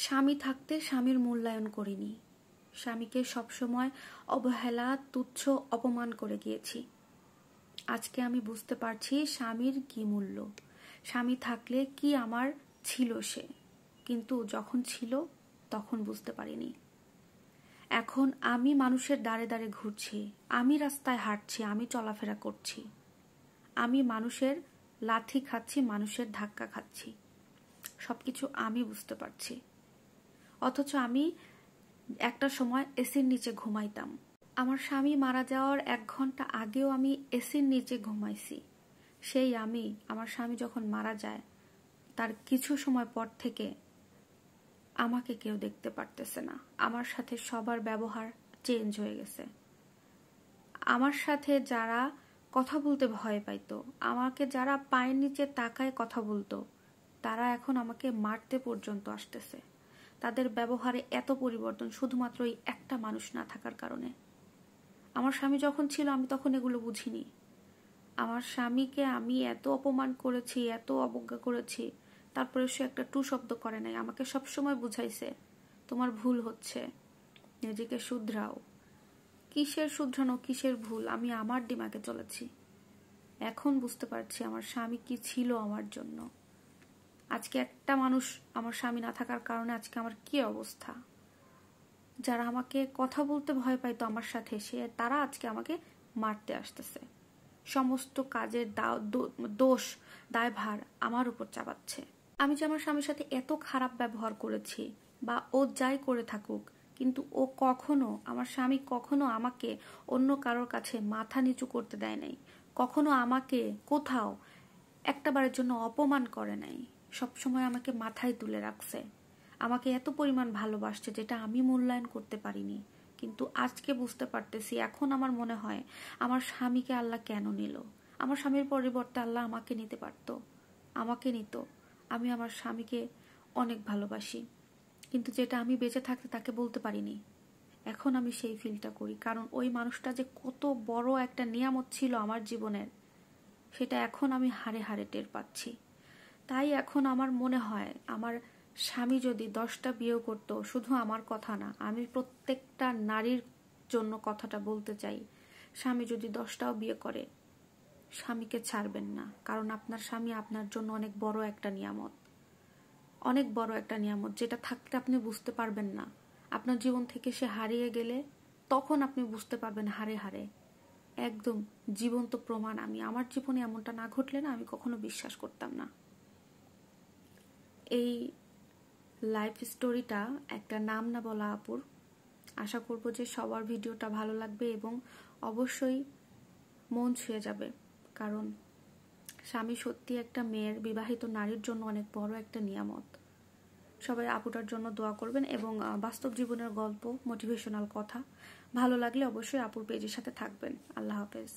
স্বামী থাকতে স্বামীর মূল্যায়ন করিনি। স্বামীকে সবসময় অবহেলা, তুচ্ছ, অপমান করে গিয়েছি। আজকে আমি বুঝতে পারছি স্বামীর কি মূল্য, স্বামী থাকলে কি আমার ছিল সে, কিন্তু যখন ছিল তখন বুঝতে পারিনি। এখন আমি মানুষের দ্বারে দ্বারে ঘুরছি, আমি রাস্তায় হাঁটছি, আমি চলাফেরা করছি, আমি মানুষের লাথি খাচ্ছি, মানুষের ধাক্কা খাচ্ছি, সবকিছু আমি বুঝতে পারছি। অথচ আমি একটা সময় এসির নিচে ঘুমাইতাম। আমার স্বামী মারা যাওয়ার 1 ঘন্টা আগেও আমি এসির নিচে ঘুমাইছি। সেই আমি আমার স্বামী যখন মারা যায় তার কিছু সময় পর থেকে আমাকে কেউ দেখতে পারতেছে না। আমার সাথে সবার ব্যবহার চেঞ্জ হয়ে গেছে। আমার সাথে যারা কথা বলতে ভয় পাইতো, আমাকে যারা পায়ের নিচে তাকায় কথা বলতো, তারা এখন আমাকে মারতে পর্যন্ত আসতেছে। তাদের ব্যবহারে এত পরিবর্তন শুধুমাত্র এই একটা মানুষ না থাকার কারণে। আমার স্বামী যখন ছিল আমি তখন এগুলো বুঝিনি। আমার স্বামীকে আমি এত অপমান করেছি, এত অবজ্ঞা করেছি, তারপরে সে একটা টু শব্দ করে নাই। আমাকে সবসময় বুঝাইছে তোমার ভুল হচ্ছে, নিজেকে শুধরাও। কিসের শুধরানো, কিসের ভুল, আমি আমার দিমাগে চলেছি। এখন বুঝতে পারছি আমার স্বামী কি ছিল আমার জন্য। আজকে একটা মানুষ আমার স্বামী না থাকার কারণে আজকে আমার কি অবস্থা। যারা আমাকে কথা বলতে ভয় পাইতো আমার সাথে, তারা আজকে আমাকে মারতে আসতেছে। সমস্ত কাজের দোষ, দায়ভার আমার উপর চাপাচ্ছে। আমি যে আমার স্বামীর সাথে এত খারাপ ব্যবহার করেছি বা ও যাই করে থাকুক, কিন্তু ও কখনো, আমার স্বামী কখনো আমাকে অন্য কারোর কাছে মাথা নিচু করতে দেয় নাই, কখনো আমাকে কোথাও একটাবারের জন্য অপমান করে নাই। সবসময় আমাকে মাথায় তুলে রাখছে, আমাকে এত পরিমাণ ভালোবাসছে যেটা আমি মূল্যায়ন করতে পারিনি। কিন্তু আজকে বুঝতে পারতেছি, এখন আমার মনে হয় আমার স্বামীকে আল্লাহ কেন নিল। আমার স্বামীর পরিবর্তে আল্লাহ আমাকে নিতে পারতো, আমাকে নিত। আমি আমার স্বামীকে অনেক ভালোবাসি, কিন্তু যেটা আমি বেঁচে থাকতে তাকে বলতে পারিনি। এখন আমি সেই ফিলটা করি, কারণ ওই মানুষটা যে কত বড় একটা নিয়ামত ছিল আমার জীবনের, সেটা এখন আমি হাড়ে হাড়ে টের পাচ্ছি। তাই এখন আমার মনে হয় আমার স্বামী যদি 10টা বিয়ে করতো, শুধু আমার কথা না, আমি প্রত্যেকটা নারীর জন্য কথাটা বলতে চাই, স্বামী যদি 10টাও বিয়ে করে, স্বামীকে ছাড়বেন না। কারণ আপনার স্বামী আপনার জন্য অনেক বড় একটা নিয়ামত, অনেক বড় একটা নিয়ামত, যেটা থাকতে আপনি বুঝতে পারবেন না। আপনার জীবন থেকে সে হারিয়ে গেলে তখন আপনি বুঝতে পারবেন হারে হারে। একদম জীবন্ত প্রমাণ আমি। আমার জীবনে এমনটা না ঘটলে না আমি কখনো বিশ্বাস করতাম না। এই লাইফ স্টোরিটা একটা নাম না বলা আপুর। আশা করব যে সবার ভিডিওটা ভালো লাগবে এবং অবশ্যই মন ছুঁয়ে যাবে। কারণ স্বামী সত্যি একটা মেয়ের, বিবাহিত নারীর জন্য অনেক বড় একটা নিয়ামত। সবাই আপুটার জন্য দোয়া করবেন এবং বাস্তব জীবনের গল্প, মোটিভেশনাল কথা ভালো লাগলে অবশ্যই আপুর পেজের সাথে থাকবেন। আল্লাহ হাফেজ।